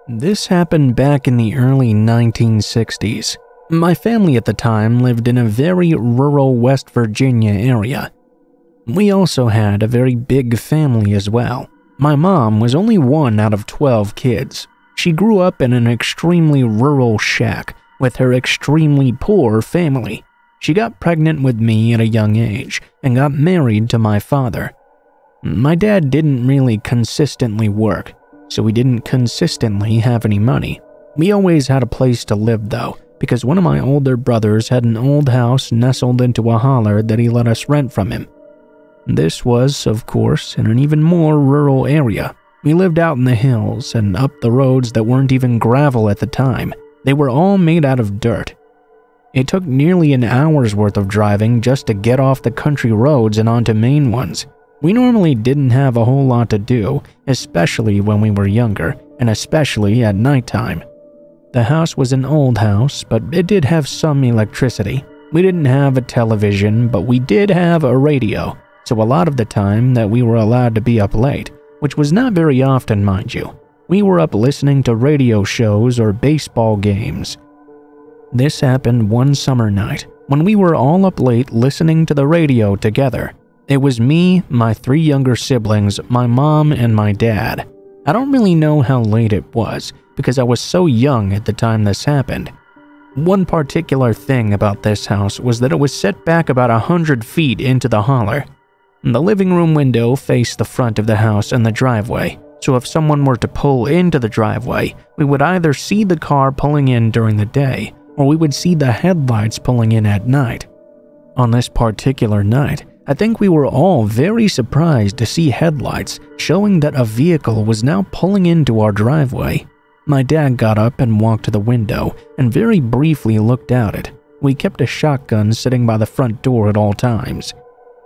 This happened back in the early 1960s. My family at the time lived in a very rural West Virginia area. We also had a very big family as well. My mom was only one out of 12 kids. She grew up in an extremely rural shack with her extremely poor family. She got pregnant with me at a young age and got married to my father. My dad didn't really consistently work, so we didn't consistently have any money. We always had a place to live though, because one of my older brothers had an old house nestled into a holler that he let us rent from him. This was, of course, in an even more rural area. We lived out in the hills and up the roads that weren't even gravel at the time. They were all made out of dirt. It took nearly an hour's worth of driving just to get off the country roads and onto main ones. We normally didn't have a whole lot to do, especially when we were younger, and especially at nighttime. The house was an old house, but it did have some electricity. We didn't have a television, but we did have a radio, so a lot of the time that we were allowed to be up late, which was not very often, mind you. We were up listening to radio shows or baseball games. This happened one summer night, when we were all up late listening to the radio together. It was me, my 3 younger siblings, my mom, and my dad. I don't really know how late it was, because I was so young at the time this happened. One particular thing about this house was that it was set back about 100 feet into the holler. The living room window faced the front of the house and the driveway, so if someone were to pull into the driveway, we would either see the car pulling in during the day, or we would see the headlights pulling in at night. On this particular night, I think we were all very surprised to see headlights showing that a vehicle was now pulling into our driveway. My dad got up and walked to the window and very briefly looked out it. We kept a shotgun sitting by the front door at all times.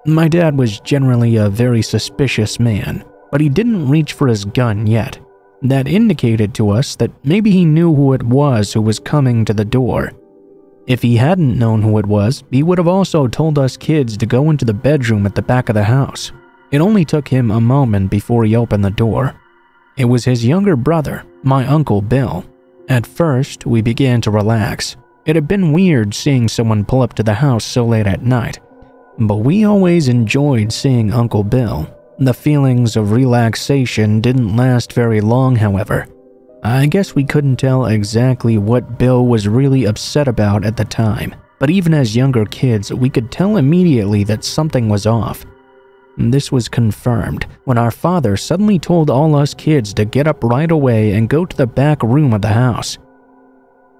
My dad was generally a very suspicious man, but he didn't reach for his gun yet. That indicated to us that maybe he knew who it was who was coming to the door. If he hadn't known who it was, he would have also told us kids to go into the bedroom at the back of the house. It only took him a moment before he opened the door. It was his younger brother, my Uncle Bill. At first, we began to relax. It had been weird seeing someone pull up to the house so late at night, but we always enjoyed seeing Uncle Bill. The feelings of relaxation didn't last very long, however. I guess we couldn't tell exactly what Bill was really upset about at the time, but even as younger kids, we could tell immediately that something was off. This was confirmed when our father suddenly told all us kids to get up right away and go to the back room of the house.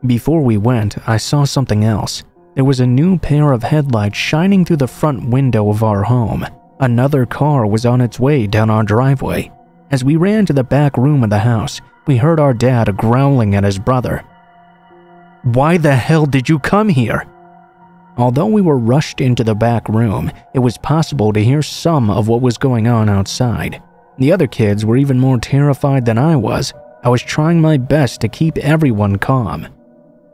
Before we went, I saw something else. There was a new pair of headlights shining through the front window of our home. Another car was on its way down our driveway. As we ran to the back room of the house, we heard our dad growling at his brother. "Why the hell did you come here?" Although we were rushed into the back room, it was possible to hear some of what was going on outside. The other kids were even more terrified than I was. I was trying my best to keep everyone calm.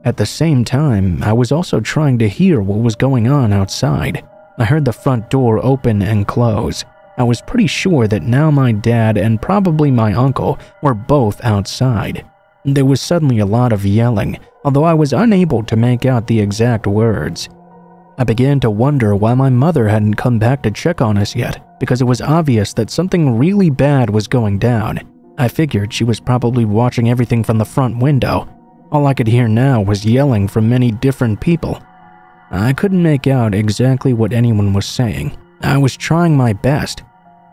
At the same time, I was also trying to hear what was going on outside. I heard the front door open and close. I was pretty sure that now my dad and probably my uncle were both outside. There was suddenly a lot of yelling, although I was unable to make out the exact words. I began to wonder why my mother hadn't come back to check on us yet, because it was obvious that something really bad was going down. I figured she was probably watching everything from the front window. All I could hear now was yelling from many different people. I couldn't make out exactly what anyone was saying. I was trying my best.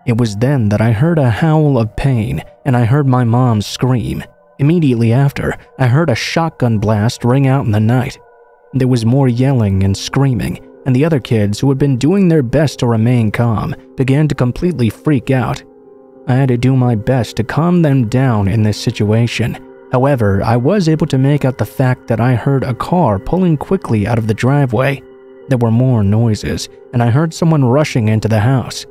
It was then that I heard a howl of pain, and I heard my mom scream. Immediately after, I heard a shotgun blast ring out in the night. There was more yelling and screaming, and the other kids, who had been doing their best to remain calm, began to completely freak out. I had to do my best to calm them down in this situation. However, I was able to make out the fact that I heard a car pulling quickly out of the driveway. There were more noises, and I heard someone rushing into the house.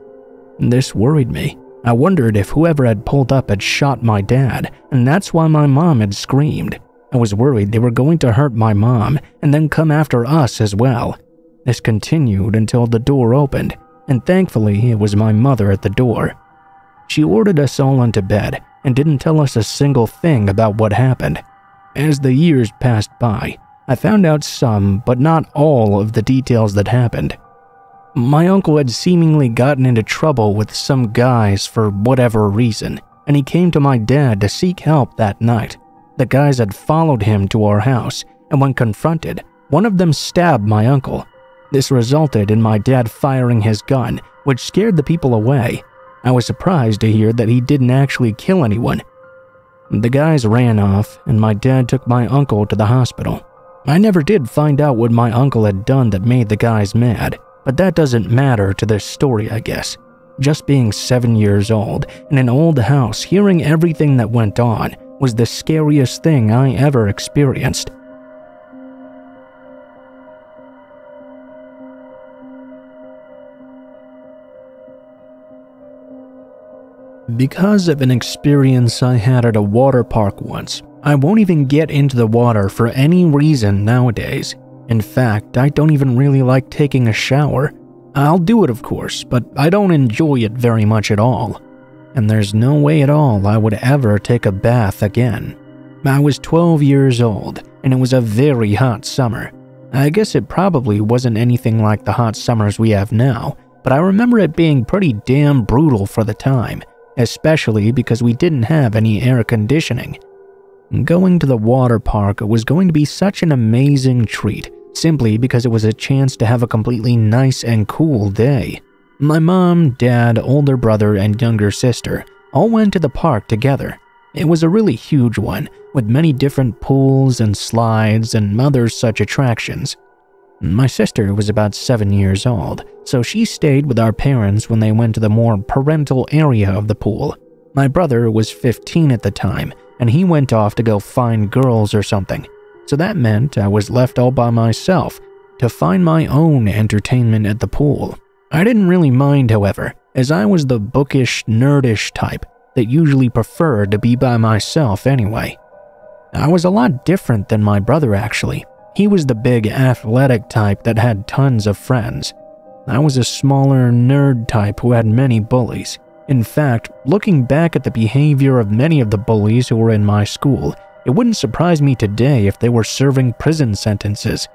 This worried me. I wondered if whoever had pulled up had shot my dad, and that's why my mom had screamed. I was worried they were going to hurt my mom and then come after us as well. This continued until the door opened, and thankfully it was my mother at the door. She ordered us all into bed, and didn't tell us a single thing about what happened. As the years passed by, I found out some, but not all, of the details that happened. My uncle had seemingly gotten into trouble with some guys for whatever reason, and he came to my dad to seek help that night. The guys had followed him to our house, and when confronted, one of them stabbed my uncle. This resulted in my dad firing his gun, which scared the people away. I was surprised to hear that he didn't actually kill anyone. The guys ran off, and my dad took my uncle to the hospital. I never did find out what my uncle had done that made the guys mad, but that doesn't matter to this story, I guess. Just being 7 years old in an old house, hearing everything that went on, was the scariest thing I ever experienced. Because of an experience I had at a water park once, I won't even get into the water for any reason nowadays. In fact, I don't even really like taking a shower. I'll do it, of course, but I don't enjoy it very much at all. And there's no way at all I would ever take a bath again. I was 12 years old, and it was a very hot summer. I guess it probably wasn't anything like the hot summers we have now, but I remember it being pretty damn brutal for the time, especially because we didn't have any air conditioning. Going to the water park was going to be such an amazing treat, simply because it was a chance to have a completely nice and cool day. My mom, dad, older brother, and younger sister all went to the park together. It was a really huge one, with many different pools and slides and other such attractions. My sister was about 7 years old, so she stayed with our parents when they went to the more parental area of the pool. My brother was 15 at the time, and he went off to go find girls or something. So that meant I was left all by myself to find my own entertainment at the pool. I didn't really mind, however, as I was the bookish, nerdish type that usually preferred to be by myself anyway. I was a lot different than my brother, actually. He was the big, athletic type that had tons of friends. I was a smaller, nerd type who had many bullies. In fact, looking back at the behavior of many of the bullies who were in my school, it wouldn't surprise me today if they were serving prison sentences.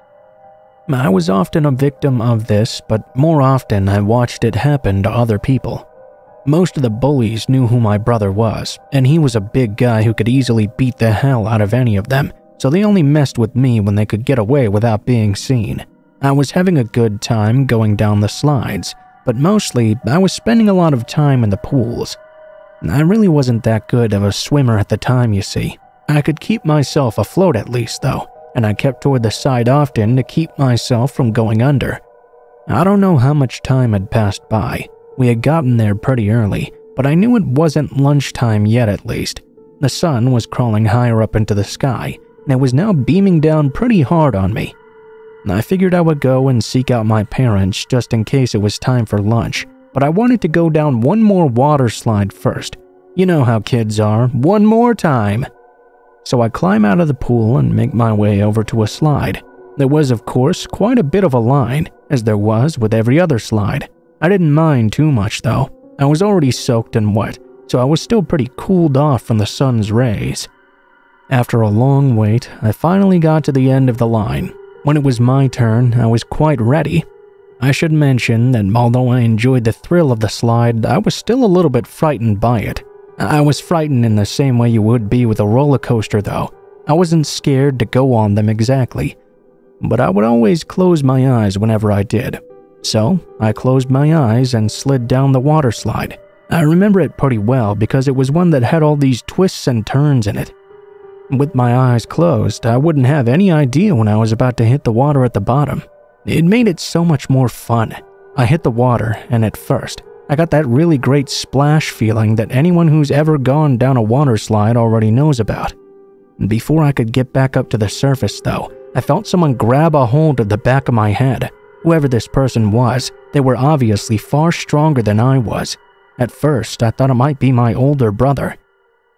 I was often a victim of this, but more often I watched it happen to other people. Most of the bullies knew who my brother was, and he was a big guy who could easily beat the hell out of any of them, so they only messed with me when they could get away without being seen. I was having a good time going down the slides, but mostly I was spending a lot of time in the pools. I really wasn't that good of a swimmer at the time, you see. I could keep myself afloat at least, though, and I kept toward the side often to keep myself from going under. I don't know how much time had passed by. We had gotten there pretty early, but I knew it wasn't lunchtime yet at least. The sun was crawling higher up into the sky, and it was now beaming down pretty hard on me. I figured I would go and seek out my parents just in case it was time for lunch, but I wanted to go down one more water slide first. You know how kids are, one more time. So I climb out of the pool and make my way over to a slide. There was, of course, quite a bit of a line, as there was with every other slide. I didn't mind too much though. I was already soaked and wet, so I was still pretty cooled off from the sun's rays. After a long wait, I finally got to the end of the line. When it was my turn, I was quite ready. I should mention that although I enjoyed the thrill of the slide, I was still a little bit frightened by it. I was frightened in the same way you would be with a roller coaster though. I wasn't scared to go on them exactly, but I would always close my eyes whenever I did. So I closed my eyes and slid down the water slide. I remember it pretty well because it was one that had all these twists and turns in it. With my eyes closed, I wouldn't have any idea when I was about to hit the water at the bottom. It made it so much more fun. I hit the water, and at first, I got that really great splash feeling that anyone who's ever gone down a water slide already knows about. Before I could get back up to the surface, though, I felt someone grab a hold of the back of my head. Whoever this person was, they were obviously far stronger than I was. At first, I thought it might be my older brother.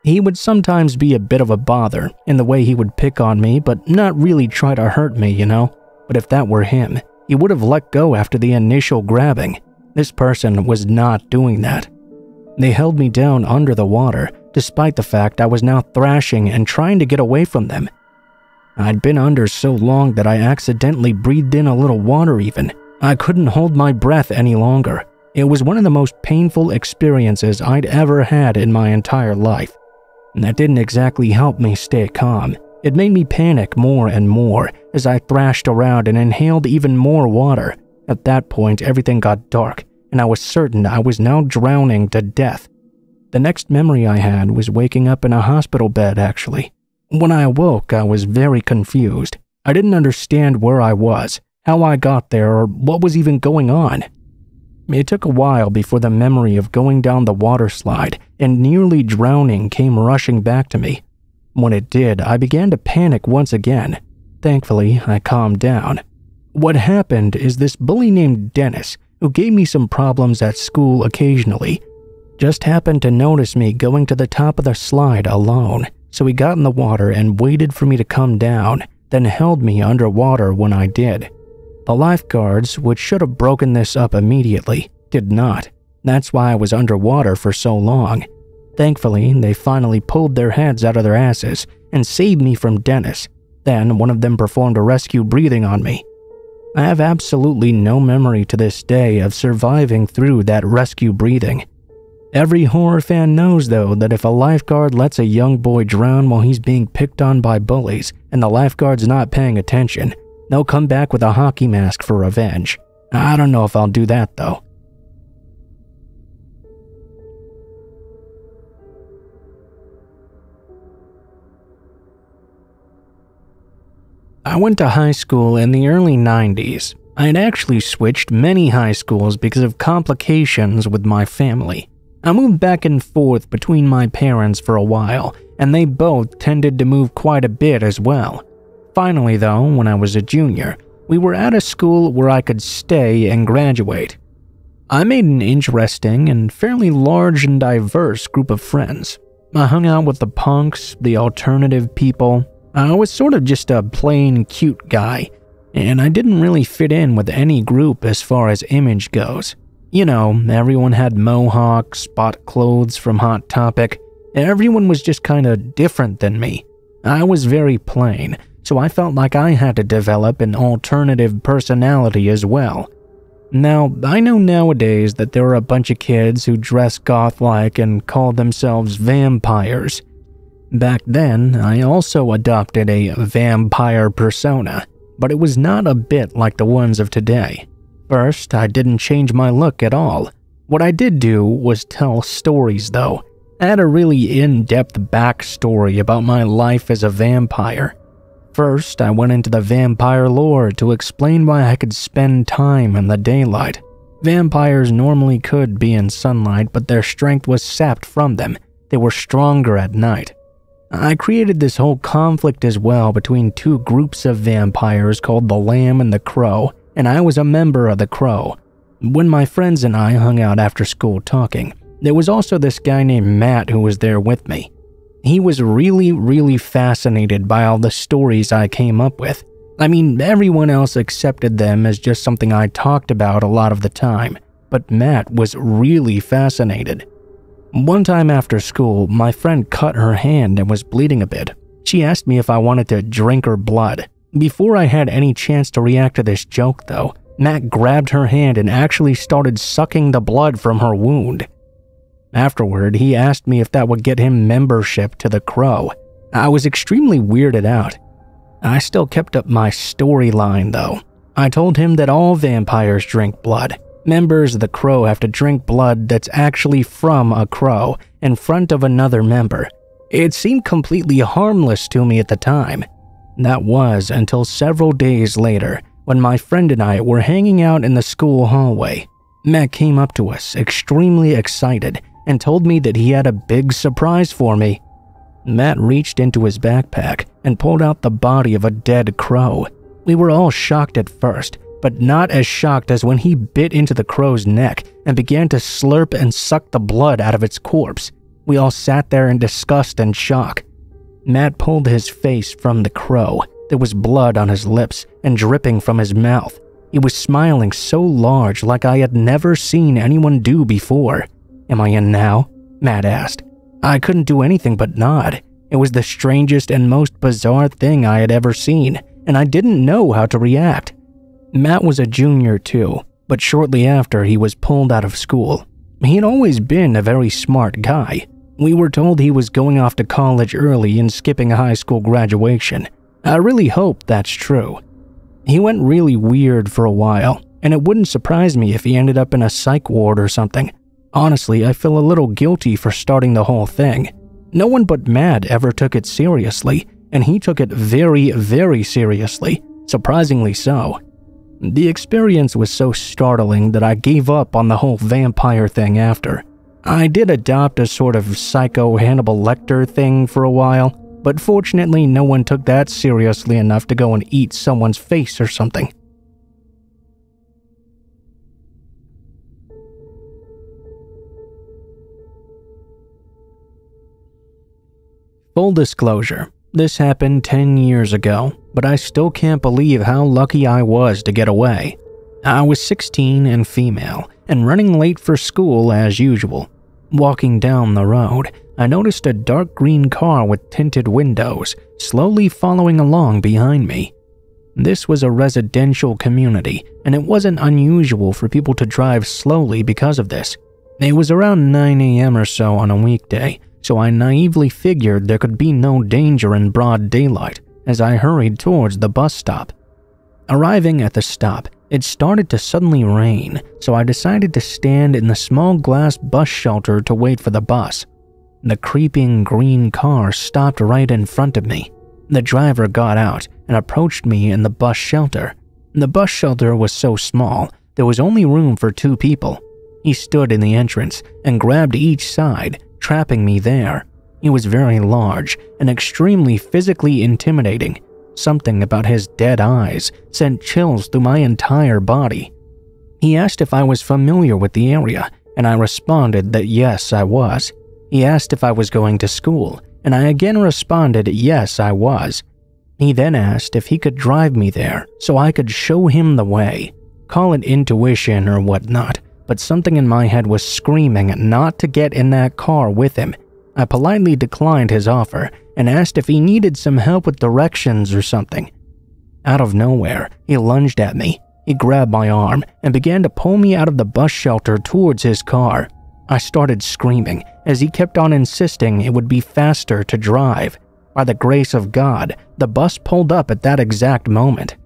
He would sometimes be a bit of a bother in the way he would pick on me, but not really try to hurt me, you know? But if that were him, he would have let go after the initial grabbing. This person was not doing that. They held me down under the water to despite the fact I was now thrashing and trying to get away from them. I'd been under so long that I accidentally breathed in a little water even. I couldn't hold my breath any longer. It was one of the most painful experiences I'd ever had in my entire life. And that didn't exactly help me stay calm. It made me panic more and more as I thrashed around and inhaled even more water. At that point, everything got dark, and I was certain I was now drowning to death. The next memory I had was waking up in a hospital bed, actually. When I awoke, I was very confused. I didn't understand where I was, how I got there, or what was even going on. It took a while before the memory of going down the water slide and nearly drowning came rushing back to me. When it did, I began to panic once again. Thankfully, I calmed down. What happened is this bully named Dennis, who gave me some problems at school occasionally, just happened to notice me going to the top of the slide alone, so he got in the water and waited for me to come down, then held me underwater when I did. The lifeguards, which should have broken this up immediately, did not. That's why I was underwater for so long. Thankfully, they finally pulled their heads out of their asses and saved me from Dennis. Then one of them performed a rescue breathing on me. I have absolutely no memory to this day of surviving through that rescue breathing. Every horror fan knows, though, that if a lifeguard lets a young boy drown while he's being picked on by bullies and the lifeguard's not paying attention, they'll come back with a hockey mask for revenge. I don't know if I'll do that, though. I went to high school in the early 90s. I had actually switched many high schools because of complications with my family. I moved back and forth between my parents for a while, and they both tended to move quite a bit as well. Finally, though, when I was a junior, we were at a school where I could stay and graduate. I made an interesting and fairly large and diverse group of friends. I hung out with the punks, the alternative people. I was sort of just a plain cute guy, and I didn't really fit in with any group as far as image goes. You know, everyone had mohawks, spot clothes from Hot Topic. Everyone was just kinda different than me. I was very plain, so I felt like I had to develop an alternative personality as well. Now, I know nowadays that there are a bunch of kids who dress goth-like and call themselves vampires. Back then, I also adopted a vampire persona, but it was not a bit like the ones of today. First, I didn't change my look at all. What I did do was tell stories, though. I had a really in-depth backstory about my life as a vampire. First, I went into the vampire lore to explain why I could spend time in the daylight. Vampires normally could be in sunlight, but their strength was sapped from them. They were stronger at night. I created this whole conflict as well between two groups of vampires called the Lamb and the Crow, and I was a member of the Crow. When my friends and I hung out after school talking, there was also this guy named Matt who was there with me. He was really fascinated by all the stories I came up with. I mean, everyone else accepted them as just something I talked about a lot of the time, but Matt was really fascinated. One time after school, my friend cut her hand and was bleeding a bit. She asked me if I wanted to drink her blood. Before I had any chance to react to this joke, though, Matt grabbed her hand and actually started sucking the blood from her wound. Afterward, he asked me if that would get him membership to the Crow. I was extremely weirded out. I still kept up my storyline, though. I told him that all vampires drink blood. Members of the Crow have to drink blood that's actually from a crow in front of another member. It seemed completely harmless to me at the time. That was until several days later, when my friend and I were hanging out in the school hallway. Matt came up to us, extremely excited, and told me that he had a big surprise for me. Matt reached into his backpack and pulled out the body of a dead crow. We were all shocked at first, but not as shocked as when he bit into the crow's neck and began to slurp and suck the blood out of its corpse. We all sat there in disgust and shock. Matt pulled his face from the crow. There was blood on his lips and dripping from his mouth. He was smiling so large, like I had never seen anyone do before. "Am I in now?" Matt asked. I couldn't do anything but nod. It was the strangest and most bizarre thing I had ever seen, and I didn't know how to react. Matt was a junior too, but shortly after he was pulled out of school. He had always been a very smart guy. We were told he was going off to college early and skipping a high school graduation. I really hope that's true. He went really weird for a while, and it wouldn't surprise me if he ended up in a psych ward or something. Honestly, I feel a little guilty for starting the whole thing. No one but Matt ever took it seriously, and he took it very, very seriously, surprisingly so. The experience was so startling that I gave up on the whole vampire thing after. I did adopt a sort of psycho Hannibal Lecter thing for a while, but fortunately no one took that seriously enough to go and eat someone's face or something. Full disclosure, this happened 10 years ago, but I still can't believe how lucky I was to get away. I was 16 and female, and running late for school as usual. Walking down the road, I noticed a dark green car with tinted windows slowly following along behind me. This was a residential community, and it wasn't unusual for people to drive slowly because of this. It was around 9 a.m. or so on a weekday, so I naively figured there could be no danger in broad daylight as I hurried towards the bus stop. Arriving at the stop, it started to suddenly rain, so I decided to stand in the small glass bus shelter to wait for the bus. The creeping green car stopped right in front of me. The driver got out and approached me in the bus shelter. The bus shelter was so small, there was only room for 2 people. He stood in the entrance and grabbed each side, trapping me there. He was very large and extremely physically intimidating. Something about his dead eyes sent chills through my entire body. He asked if I was familiar with the area, and I responded that yes, I was. He asked if I was going to school, and I again responded yes, I was. He then asked if he could drive me there so I could show him the way. Call it intuition or whatnot, but something in my head was screaming not to get in that car with him. I politely declined his offer and asked if he needed some help with directions or something. Out of nowhere, he lunged at me. He grabbed my arm and began to pull me out of the bus shelter towards his car. I started screaming as he kept on insisting it would be faster to drive. By the grace of God, the bus pulled up at that exact moment.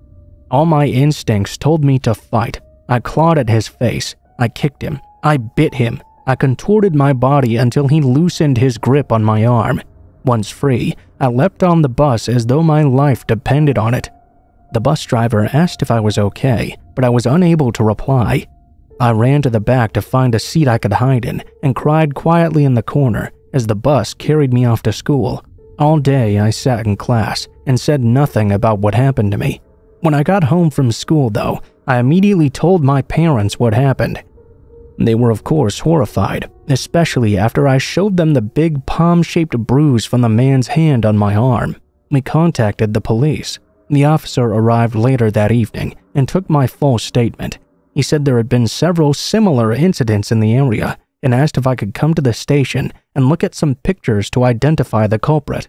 All my instincts told me to fight. I clawed at his face. I kicked him. I bit him. I contorted my body until he loosened his grip on my arm. Once free, I leapt on the bus as though my life depended on it. The bus driver asked if I was okay, but I was unable to reply. I ran to the back to find a seat I could hide in and cried quietly in the corner as the bus carried me off to school. All day I sat in class and said nothing about what happened to me. When I got home from school, though, I immediately told my parents what happened. They were of course horrified, especially after I showed them the big palm-shaped bruise from the man's hand on my arm. We contacted the police. The officer arrived later that evening and took my full statement. He said there had been several similar incidents in the area and asked if I could come to the station and look at some pictures to identify the culprit.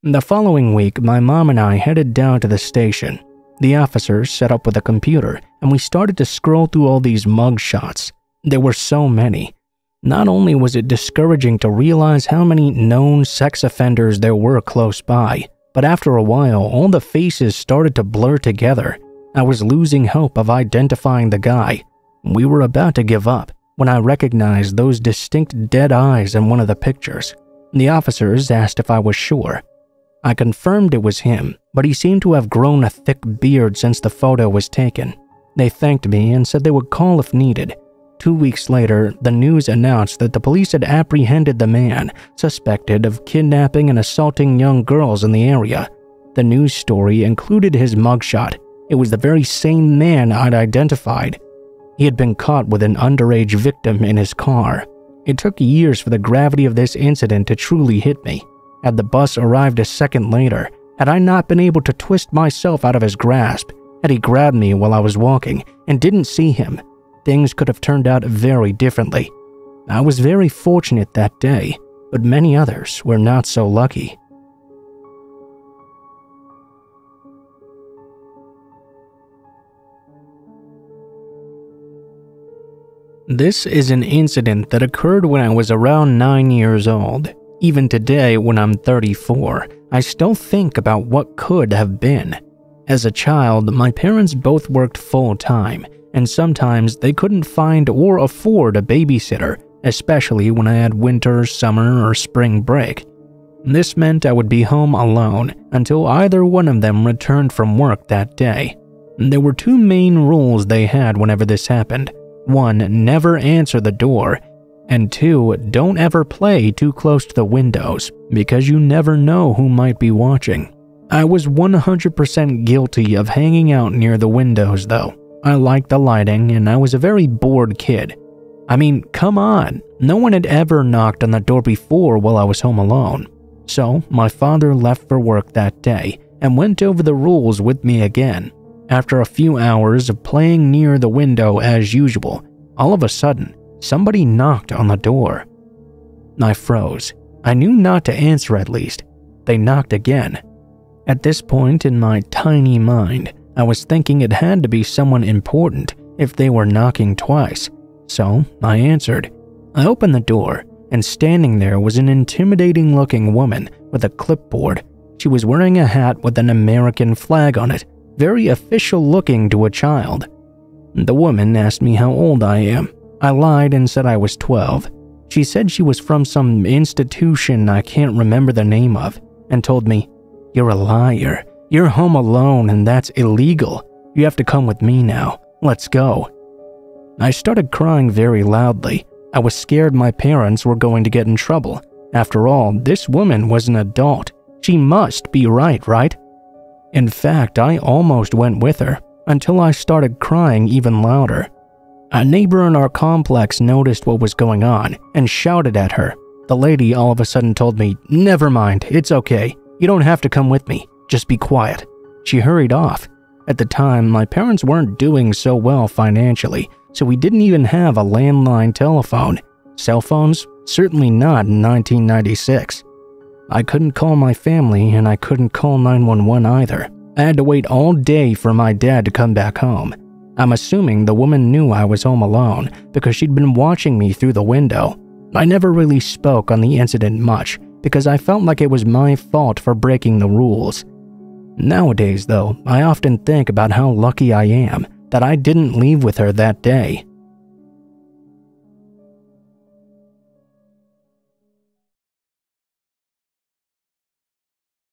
The following week, my mom and I headed down to the station. The officer set up with a computer and we started to scroll through all these mug shots. There were so many. Not only was it discouraging to realize how many known sex offenders there were close by, but after a while, all the faces started to blur together. I was losing hope of identifying the guy. We were about to give up when I recognized those distinct dead eyes in one of the pictures. The officers asked if I was sure. I confirmed it was him, but he seemed to have grown a thick beard since the photo was taken. They thanked me and said they would call if needed. 2 weeks later, the news announced that the police had apprehended the man suspected of kidnapping and assaulting young girls in the area. The news story included his mugshot. It was the very same man I'd identified. He had been caught with an underage victim in his car. It took years for the gravity of this incident to truly hit me. Had the bus arrived a second later, had I not been able to twist myself out of his grasp, had he grabbed me while I was walking and didn't see him, things could have turned out very differently. I was very fortunate that day. but many others were not so lucky. This is an incident that occurred when I was around 9 years old. Even today, when I'm 34, I still think about what could have been. As a child, my parents both worked full-time, and sometimes they couldn't find or afford a babysitter, especially when I had winter, summer, or spring break. This meant I would be home alone until either one of them returned from work that day. There were two main rules they had whenever this happened. 1, never answer the door, and 2, don't ever play too close to the windows because you never know who might be watching. I was 100% guilty of hanging out near the windows though. I liked the lighting and I was a very bored kid. I mean, come on, no one had ever knocked on the door before while I was home alone. So my father left for work that day and went over the rules with me again. After a few hours of playing near the window as usual, all of a sudden, somebody knocked on the door. I froze. I knew not to answer at least. They knocked again. At this point in my tiny mind, I was thinking it had to be someone important if they were knocking twice. So I answered. I opened the door, and standing there was an intimidating-looking woman with a clipboard. She was wearing a hat with an American flag on it, very official-looking to a child. The woman asked me how old I am. I lied and said I was 12. She said she was from some institution I can't remember the name of, and told me, "You're a liar. You're home alone and that's illegal. You have to come with me now. Let's go." I started crying very loudly. I was scared my parents were going to get in trouble. After all, this woman was an adult. She must be right? In fact, I almost went with her, until I started crying even louder. A neighbor in our complex noticed what was going on and shouted at her. The lady all of a sudden told me, "Never mind, it's okay. You don't have to come with me. Just be quiet." She hurried off. At the time, my parents weren't doing so well financially, so we didn't even have a landline telephone. Cell phones? Certainly not in 1996. I couldn't call my family and I couldn't call 911 either. I had to wait all day for my dad to come back home. I'm assuming the woman knew I was home alone because she'd been watching me through the window. I never really spoke on the incident much because I felt like it was my fault for breaking the rules. Nowadays though, I often think about how lucky I am that I didn't leave with her that day.